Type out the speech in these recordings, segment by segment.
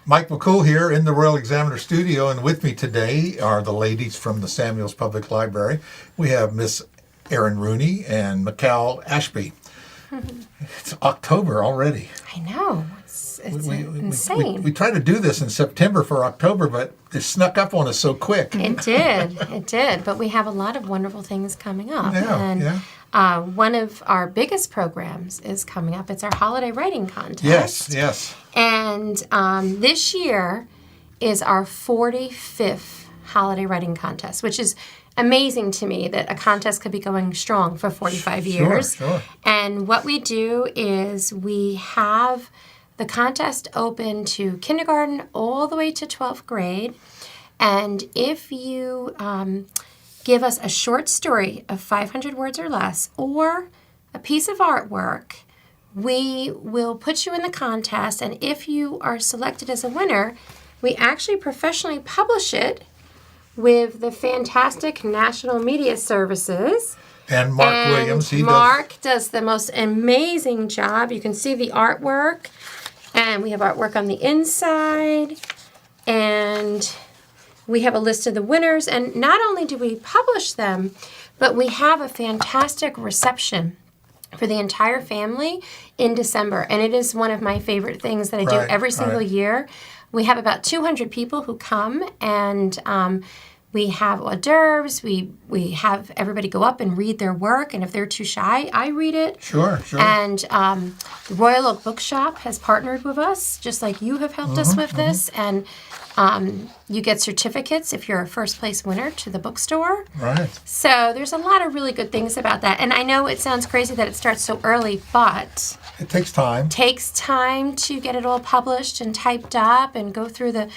Mike McCool here in the Royal Examiner Studio, and with me today are the ladies from the Samuels Public Library. We have Miss Erin Rooney and Michal Ashby. It's October already. I know. It's insane. We tried to do this in September for October, but it snuck up on us so quick. It did. But we have a lot of wonderful things coming up. One of our biggest programs is coming up. It's our holiday writing contest. Yes. And this year is our 45th holiday writing contest, which is amazing to me that a contest could be going strong for 45 years. Sure. And what we do is we have the contest open to kindergarten all the way to 12th grade. And if you give us a short story of 500 words or less or a piece of artwork, we will put you in the contest. And if you are selected as a winner, we actually professionally publish it with the fantastic National Media Services. And Mark Williams. Mark does the most amazing job. You can see the artwork. And we have artwork on the inside. And we have a list of the winners. And not only do we publish them, but we have a fantastic reception for the entire family in December. And it is one of my favorite things that I do every single year. We have about 200 people who come, and we have hors d'oeuvres. We have everybody go up and read their work, and if they're too shy, I read it. Sure. And the Royal Oak Bookshop has partnered with us, just like you have helped us with this, and you get certificates if you're a first place winner to the bookstore. Right. So there's a lot of really good things about that. And I know it sounds crazy that it starts so early, but it takes time. Takes time to get it all published and typed up and go through the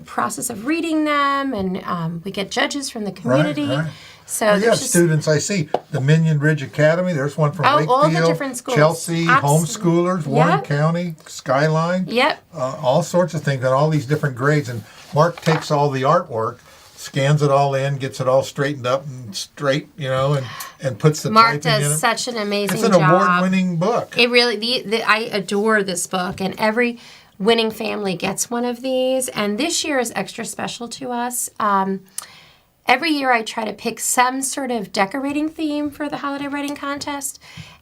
process of reading them. And we get judges from the community. Right. So you have students, I see, the Minion Ridge Academy. There's one from Wakefield. All the different schools. Chelsea, homeschoolers, Warren County, Skyline. Yep. All sorts of things, and all these different grades. And Mark takes all the artwork, scans it all in, gets it all straightened up and straight, and puts the Mark typing in it. does such an amazing job. It's an award-winning book. It really, I adore this book, and every winning family gets one of these. And this year is extra special to us. Every year I try to pick some sort of decorating theme for the holiday writing contest.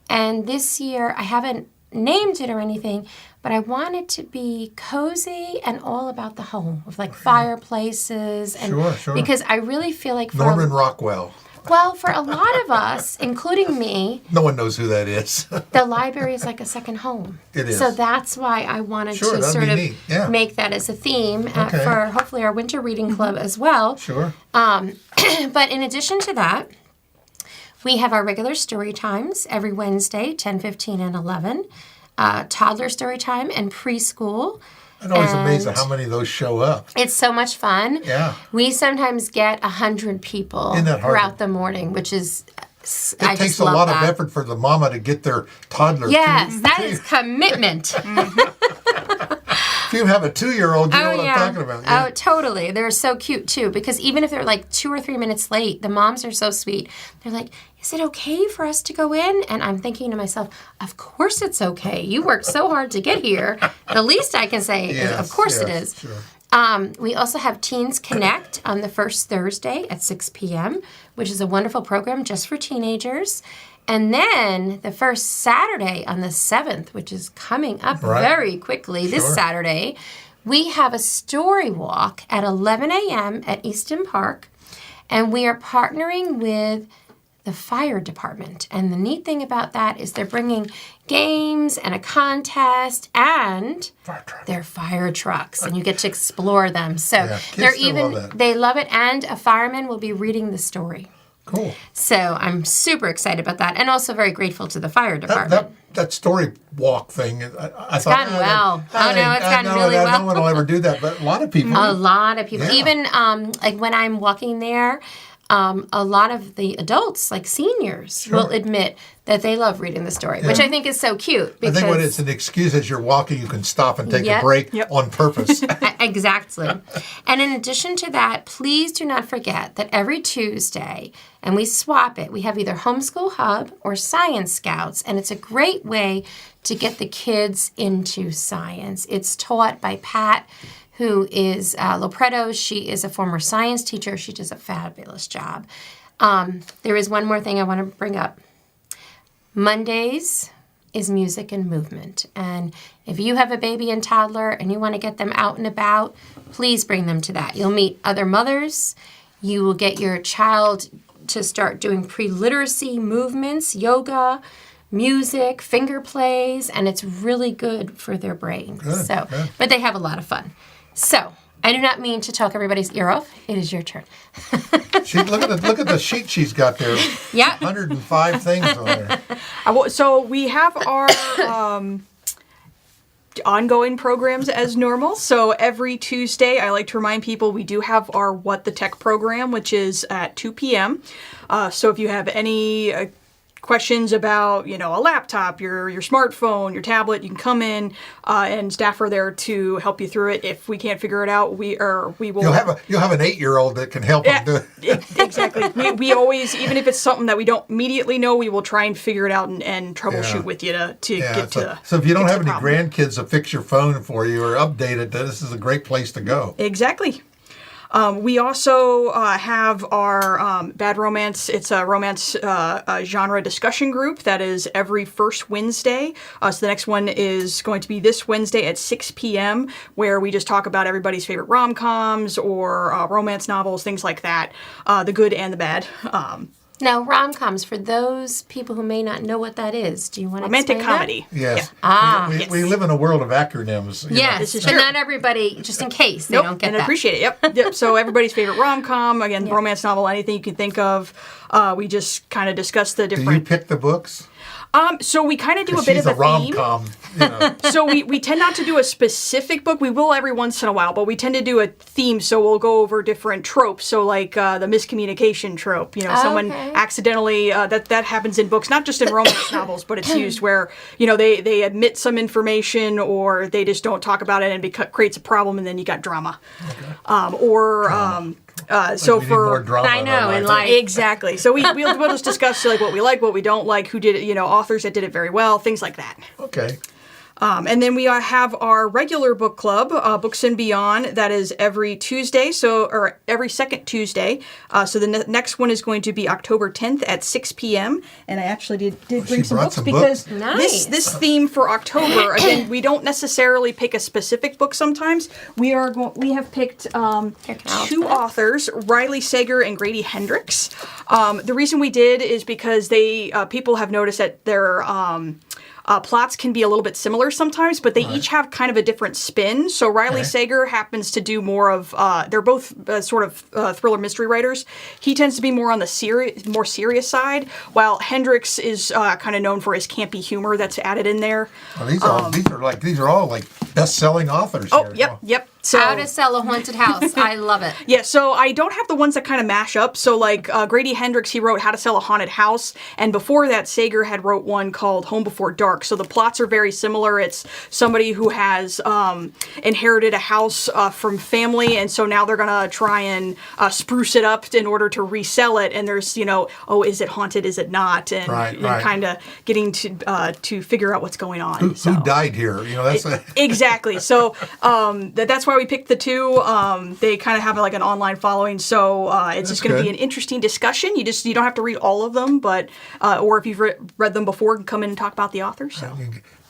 And this year I haven't named it or anything, but I want it to be cozy and all about the home, with like fireplaces. And Sure. Because I really feel like Norman Rockwell. Well, for a lot of us, including me, no one knows who that is. The library is like a second home. It is. So that's why I wanted to sort of make that as a theme for hopefully our winter reading club as well. Sure. But in addition to that, we have our regular story times every Wednesday, 10, 15, and 11. Toddler story time and preschool. I'm always amazed at how many of those show up. It's so much fun. Yeah. We sometimes get 100 people throughout the morning, which is... It takes a lot of effort for the mama to get their toddler. Yes, that is commitment. If you have a 2-year-old, you know what I'm talking about. Yeah. Oh, totally. They're so cute, too, because even if they're like 2 or 3 minutes late, the moms are so sweet. They're like, is it okay for us to go in? And I'm thinking to myself, of course it's okay. You worked so hard to get here. The least I can say is, of course it is. Sure. We also have Teens Connect on the first Thursday at 6 p.m., which is a wonderful program just for teenagers. And then the first Saturday on the 7th, which is coming up very quickly, this Saturday, we have a story walk at 11 a.m. at Easton Park. And we are partnering with the fire department. And the neat thing about that is they're bringing games and a contest and their fire trucks. And you get to explore them. So they love it. And a fireman will be reading the story. Cool. So I'm super excited about that, and also very grateful to the fire department. That story walk thing, I thought... It's gone well. It's gone really well. No one will ever do that, but a lot of people... Yeah. Even like when I'm walking there, a lot of the adults, like seniors, will admit that they love reading the story, which I think is so cute. I think when it's an excuse as you're walking, you can stop and take a Yep. break on purpose. Exactly. And in addition to that, please do not forget that every Tuesday, and we swap it, we have either Homeschool Hub or Science Scouts, and it's a great way to get the kids into science. It's taught by Pat, who is Lopreto. She is a former science teacher. She does a fabulous job. There is one more thing I want to bring up. Mondays is music and movement. And if you have a baby and toddler and you want to get them out and about, please bring them to that. You'll meet other mothers. You will get your child to start doing pre-literacy movements, yoga, music, finger plays, and it's really good for their brain. Good. But they have a lot of fun. So, I do not mean to talk everybody's ear off. It is your turn. Look at the sheet she's got there. Yep. 105 things on there. So we have our ongoing programs as normal. So every Tuesday, I like to remind people we do have our What the Tech program, which is at 2 p.m. So if you have any questions about, a laptop, your smartphone, your tablet, you can come in, and staff are there to help you through it. If we can't figure it out, we will. You'll have an 8-year-old that can help them do it. Exactly. We always, even if it's something that we don't immediately know, we will try and figure it out and troubleshoot with you to get to. So if you don't have any problem. grandkids to fix your phone for you or update it, this is a great place to go. Exactly. We also have our Bad Romance. It's a romance genre discussion group that is every first Wednesday. So the next one is going to be this Wednesday at 6 p.m., where we just talk about everybody's favorite rom-coms or romance novels, things like that, the good and the bad. Now, rom-coms, for those people who may not know what that is, do you want to Romantic explain comedy. Yes. Ah, we, yes. we live in a world of acronyms. you know. Yes, This is but true. not everybody, just in case they Nope, don't get and that. I appreciate it. Yep. So everybody's favorite rom-com, again, romance novel, anything you can think of. We just kind of discuss the Do you different. pick the books? So we kind of do a bit She's of a theme. rom-com. You know. So we tend not to do a specific book. We will every once in a while, but we tend to do a theme. So we'll go over different tropes. So like the miscommunication trope. Someone Okay. accidentally that happens in books, not just in romance novels, but it's used where they admit some information or they just don't talk about it and it creates a problem, and then you got drama. So We need more for drama I in know, our in life. life. exactly. So we'll just discuss like what we like, what we don't like, who did it. Authors that did it very well, things like that. Okay. And then we have our regular book club, Books and Beyond, that is every Tuesday, or every second Tuesday. So the next one is going to be October 10th at 6 p.m. And I actually did bring some brought books some because books. Nice. this theme for October, again, we don't necessarily pick a specific book sometimes. We have picked two authors, Riley Sager and Grady Hendrix. The reason we did is because people have noticed that their plots can be a little bit similar sometimes, but they each have kind of a different spin. So Riley Sager happens to do more of, they're both sort of thriller mystery writers. He tends to be more on the more serious side, while Hendrix is kind of known for his campy humor that's added in there. Well, these are all like best-selling authors. Oh, here. yep. So, How to Sell a Haunted House. I love it. yeah, so I don't have the ones that kind of mash up. So like Grady Hendrix, he wrote How to Sell a Haunted House. And before that, Sager had wrote one called Home Before Dark. So the plots are very similar. It's somebody who has inherited a house from family. And so now they're going to try and spruce it up in order to resell it. And there's, is it haunted? Is it not? And Right. kind of getting to figure out what's going on. Who died here? Exactly. So that's why we picked the two. They kind of have like an online following, so it's just going to be an interesting discussion. You don't have to read all of them, but or if you've read them before, come in and talk about the authors. So.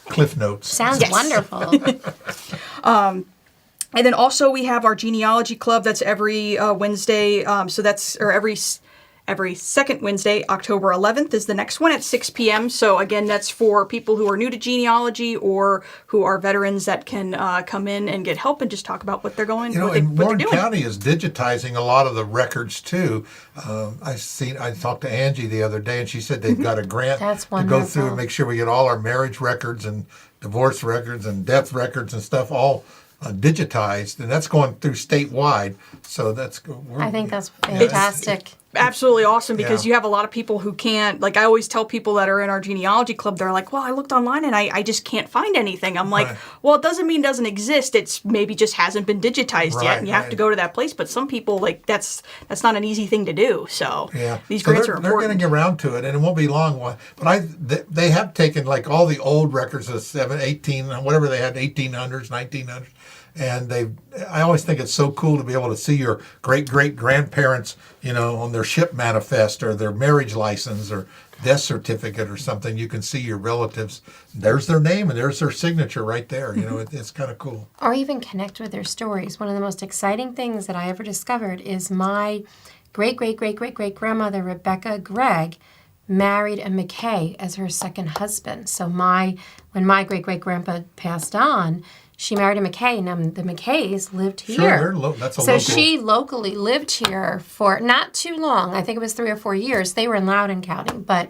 Cliff notes. Sounds wonderful. And then also we have our genealogy club. That's every Wednesday. So that's every second Wednesday. October 11th is the next one at 6 p.m. So again, that's for people who are new to genealogy or who are veterans that can come in and get help and just talk about what they're going. And what Warren they're doing. County is digitizing a lot of the records too. I talked to Angie the other day, and she said they've got a grant That's to go through wonderful. and make sure we get all our marriage records and divorce records and death records and stuff all digitized, and that's going through statewide. So I think that's fantastic. absolutely awesome because Yeah. you have a lot of people who can't, like I always tell people that are in our genealogy club, they're like, well, I looked online and I just can't find anything. I'm like, Right. well, it doesn't mean it doesn't exist. It's maybe just hasn't been digitized yet Right, and you have to go to that place. But some people, like, that's not an easy thing to do. So Yeah, these so grants they're, are they're important. getting around to it, and it won't be long. But they have taken like all the old records of 18, whatever they had, 1800s, 1900s, and I always think it's so cool to be able to see your great grandparents, on their ship manifest or their marriage license or death certificate or something. You can see your relatives. There's their name and there's their signature right there. It's kind of cool. Or even connect with their stories. One of the most exciting things that I ever discovered is my great-great-great-great-great-grandmother, Rebecca Gregg, married a McKay as her second husband. So when my great-great-grandpa passed on, she married a McKay, and the McKays lived here. Sure, that's a so local. she locally lived here for not too long. I think it was 3 or 4 years. They were in Loudoun County, but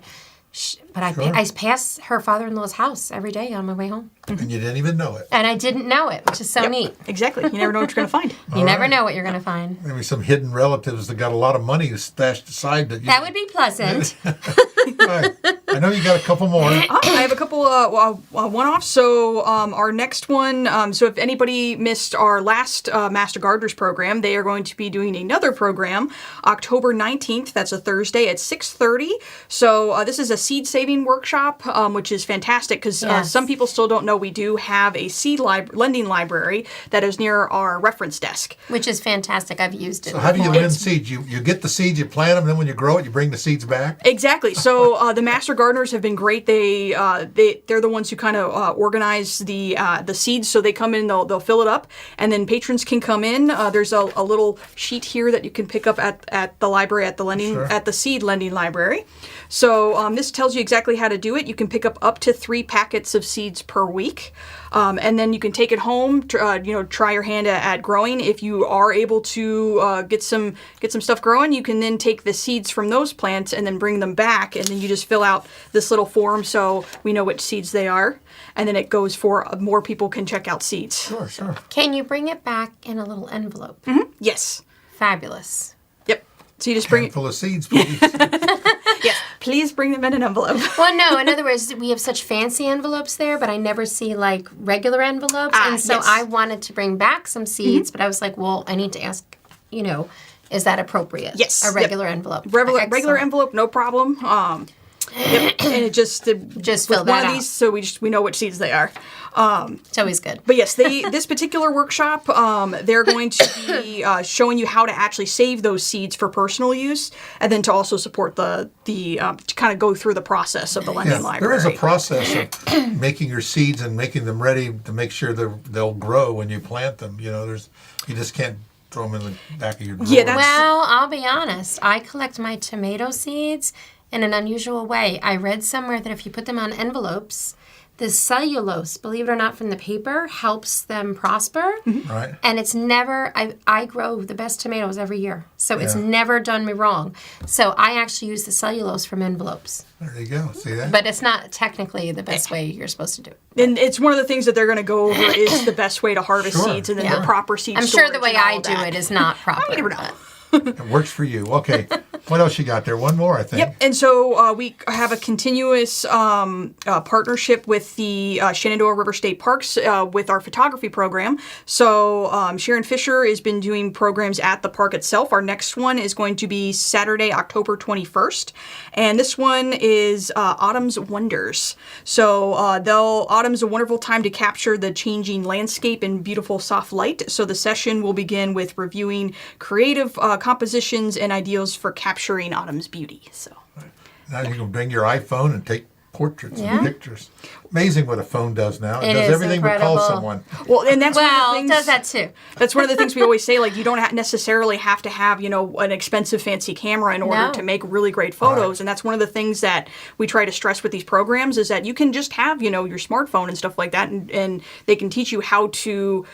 I pass her father-in-law's house every day on my way home. And you didn't even know it. And I didn't know it, which is so neat. Exactly. You never know what you're going to find. You never know what you're going to find. Maybe some hidden relatives that got a lot of money stashed aside. That would be pleasant. Right. I know you got a couple more. I have a couple one-offs. So our next one, so if anybody missed our last Master Gardeners program, they are going to be doing another program October 19th. That's a Thursday at 6:30. So this is a seed saving workshop, which is fantastic because Yes. some people still don't know we do have a seed lending library that is near our reference desk. Which is fantastic. I've used it. So how do you before. lend seeds? You get the seeds, you plant them, and then when you grow it, you bring the seeds back? Exactly. So the Master Gardeners have been great. They're the ones who kind of organize the seeds. So they come in, they'll fill it up, and then patrons can come in. There's a little sheet here that you can pick up at the library at the seed lending library. So this tells you exactly how to do it. You can pick up to 3 packets of seeds per week. And then you can take it home, try your hand at growing. If you are able to get some stuff growing, you can then take the seeds from those plants and then bring them back, and then you just fill out this little form so we know which seeds they are. And then it goes for more people can check out seeds. Sure. Can you bring it back in a little envelope? Mm-hmm. Yes. Fabulous. Yep. So you just bring it. Full of seeds, please. Yes. Please bring them in an envelope. Well, no. In other words, we have such fancy envelopes there, but I never see like regular envelopes, and so yes. I wanted to bring back some seeds, but I was like, well, I need to ask, is that appropriate? Yes. A regular envelope. Regular Excellent. envelope, no problem. Yep. And it just fill with that one of out. these, so we know which seeds they are. It's always good. But yes, this particular workshop, they're going to be showing you how to actually save those seeds for personal use, and then to also support to kind of go through the process of the lending library. There is a process of making your seeds and making them ready to make sure they'll grow when you plant them. You just can't throw them in the back of your drawer. Yeah, that's- Well, I'll be honest. I collect my tomato seeds in an unusual way. I read somewhere that if you put them on envelopes, the cellulose, believe it or not, from the paper helps them prosper. Right. And it's never, I grow the best tomatoes every year. So it's Yeah. never done me wrong. So I actually use the cellulose from envelopes. There you go. See that? But it's not technically the best way you're supposed to do it. And it's one of the things that they're going to go over is the best way to harvest Sure. seeds and then Yeah. the proper seed I'm sure the storage way and all I of do that. it is not proper. never know. but- It works for you. Okay. What else you got there? One more, I think. Yep, and so we have a continuous partnership with the Shenandoah River State Parks with our photography program. So Sharon Fisher has been doing programs at the park itself. Our next one is going to be Saturday, October 21st, and this one is Autumn's Wonders. So autumn's a wonderful time to capture the changing landscape in beautiful soft light. So the session will begin with reviewing creative compositions and ideals for capturing autumn's beauty. So Now you can bring your iPhone and take portraits Yeah. and pictures. Amazing what a phone does now. It It does is everything but call incredible. someone. well, and that's one Well, of the it things, does that too. That's one of the things we always say. Like, you don't necessarily have to have an expensive, fancy camera in order No. to make really great photos. And that's one of the things that we try to stress with these programs is that you can just have your smartphone and stuff like that, and they can teach you how to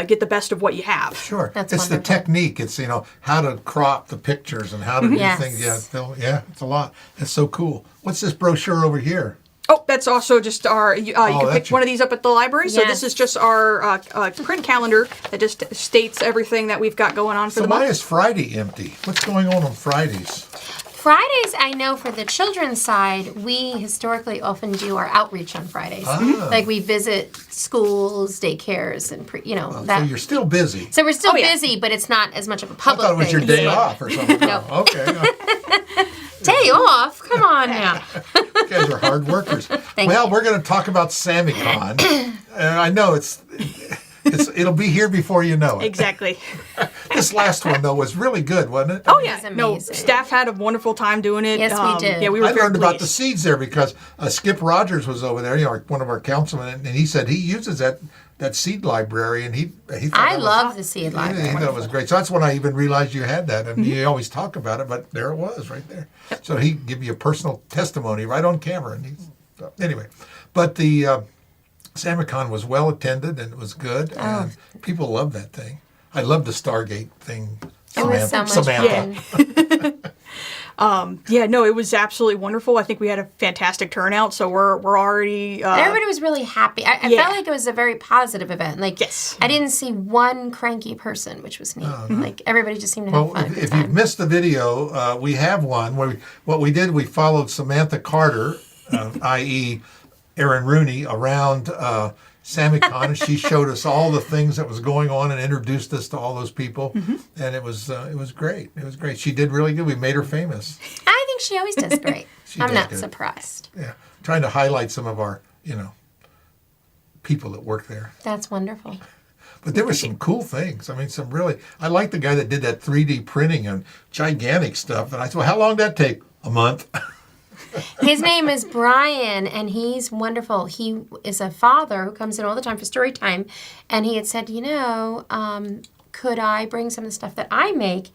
get the best of what you have. Sure. That's it's the wonderful. technique. It's, how to crop the pictures and how to do Yes. things. Yeah, it's a lot. It's so cool. What's this brochure over here? Oh, that's also just our. You can pick one of these up at the library. So this Yes. is just our print calendar that just states everything that we've got going on for So the why month. is Friday empty? What's going on Fridays? Fridays, I know for the children's side, we historically often do our outreach on Fridays. Ah. Like we visit schools, daycares, and So you're still busy. So we're still Oh, yeah. busy, but it's not as much of a I public thought it was your thing. day off or something. No. Oh, okay. Day off? Come on now. You guys are hard workers. Well, we're going to talk about SammyCon. I know it'll be here before you know it. Exactly. This last one, though, was really good, wasn't it? Oh yeah, was no. amazing. Staff had a wonderful time doing it. Yes, we did. Yeah, we were I very learned about the pleased. seeds there because Skip Rogers was over there, one of our councilmen, and he said he uses that seed library, and he thought I that was- love the seed He library. thought it was great. So that's when I even realized you had that, and you always talk about it, but there it was right there. So he give you a personal testimony right on camera, and anyway. But the SammyCon was well attended and it was good, and people loved that thing. I loved the Stargate thing. It was so much Samantha. fun. Yeah, no, it was absolutely wonderful. I think we had a fantastic turnout, so we're already. Everybody was really happy. I Yeah. felt like it was a very positive event. Like, Yes. I didn't see one cranky person, which was neat. Like, everybody just seemed to have Well, fun. if you've missed the video, we have one where what we did, we followed Samantha Carter, i.e. Erin Rooney, around SammyCon, and she showed us all the things that was going on and introduced us to all those people, and it was great. It was great. She did really good. We made her famous. I think she always does great. I'm does not good. surprised. Yeah, trying to highlight some of our people that work there. That's wonderful. But there were some cool things. I mean, I like the guy that did that 3D printing and gigantic stuff. And I said, well, how long did that take? A month. His name is Brian, and he's wonderful. He is a father who comes in all the time for story time, and he had said, could I bring some of the stuff that I make?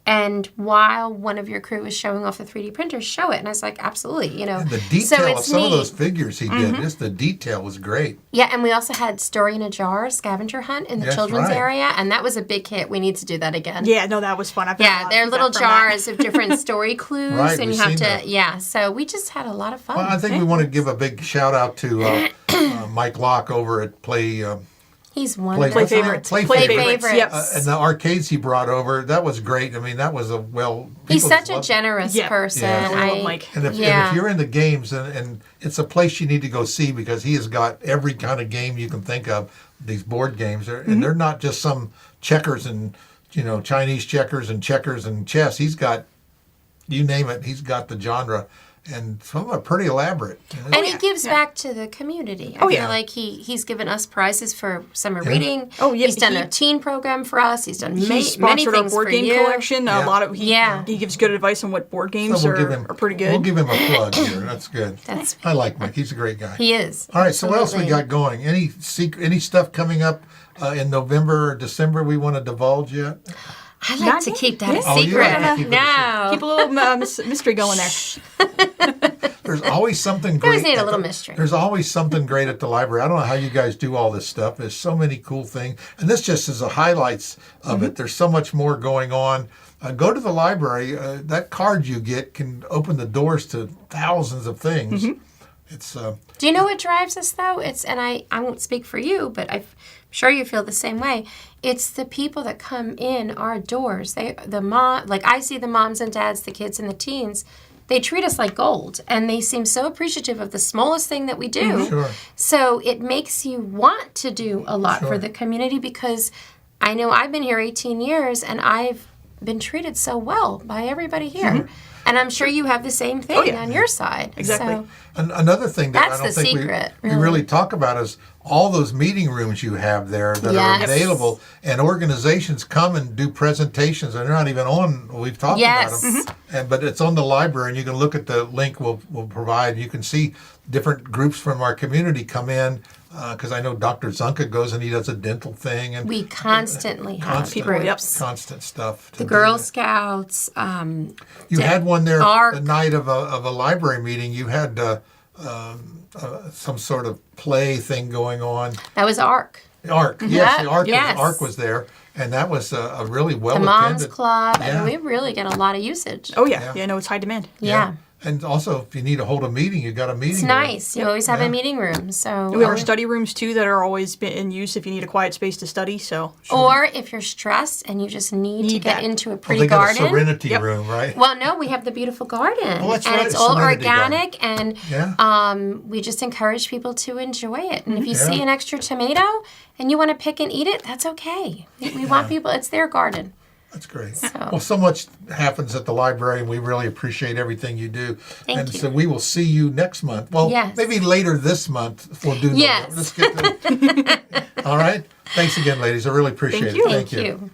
And while one of your crew is showing off the 3D printers, show it. And I was like, absolutely, And the So detail of it's some of neat. those figures he did, just the detail was great. Yeah, and we also had Story in a Jar scavenger hunt in the Yes, children's right. area, and that was a big hit. We need to do that again. Yeah, no, that was fun. I've got a Yeah, lot they're of little feedback from that. jars of different story clues, Right, and we've you have seen to, that. yeah. So we just had a lot of fun. Well, I think we want to give a big shout out to Mike Locke over at He's wonderful. Play favorites. Play Play Favorites. favorites. Yep. And the arcades he brought over, that was great. I mean, that was He's people such a loved it. generous Yeah. person. Yeah. I love Mike. And if you're into games, and it's a place you need to go see because he has got every kind of game you can think of, these board games. And they're not just some checkers and, Chinese checkers and chess. He's got, you name it, he's got the genre. And some of them are pretty elaborate. And he gives back to the community. I feel like he's given us prizes for summer reading. Oh, yeah, He's done he- a teen program for us. He's done He many sponsored our things board for game you. collection. Yeah. A lot of Yeah. he gives good advice on what board games So we'll are pretty good. We'll give him a plug here. That's good. That's- I like Mike. He's a great guy. He is. All right, so what else we Absolutely. got going? Any stuff coming up in November or December we want to divulge yet? I like Not to yet. keep that a Oh, you secret. like to keep it a No. Keep a little mystery going there. There's always something great. always need a at little the- mystery. There's always something great at the library. I don't know how you guys do all this stuff. There's so many cool things. And this just is the highlights of it. There's so much more going on. Go to the library. That card you get can open the doors to thousands of things. It's Do you know what drives us though? And I won't speak for you, but I'm sure you feel the same way. It's the people that come in our doors. I see the moms and dads, the kids and the teens. They treat us like gold, and they seem so appreciative of the smallest thing that we do. Sure. So it makes you want to do a lot Sure. for the community because I know I've been here 18 years, and I've been treated so well by everybody here. And I'm sure you have the same thing on your side. Exactly. So, another thing that That's I don't the think secret, we really. really talk about is all those meeting rooms you have there that are Yes. available, and organizations come and do presentations, and they're not even on. We've talked Yes. about them, but it's on the library, and you can look at the link we'll provide. You can see different groups from our community come in. Because I know Dr. Zunka goes and he does a dental thing, and we constantly have Constant. groups. constant stuff. to The do Girl that. Scouts. You had one there ARC. the night of a library meeting. You had some sort of play thing going on. That was ARC. ARC, yes, Yeah, the ARC, yes. ARC was there, and that was a really well The Moms attended. Club. Yeah. And we really get a lot of usage. Oh yeah, no, it's high demand. Yeah. And also, if you need to hold a meeting, you got a meeting. It's nice. You always have a meeting room. So We have our study rooms too that are always been in use if you need a quiet space to study. So Or if you're stressed and you just need to get that. into a Well, pretty they got garden. a serenity room, right? Well, no, we have the beautiful garden. Oh, that's and right, it's all serenity organic and Yeah. we just encourage people to enjoy it. And if you Yeah. see an extra tomato and you want to pick and eat it, that's okay. We want people, it's their garden. That's great. Well, so much happens at the library, and we really appreciate everything you do. Thank you. So we will see you next month. Well, Yes. maybe later this month we'll do. Yes. Let's get to. All right. Thanks again, ladies. I really appreciate Thank it. you. Thank you.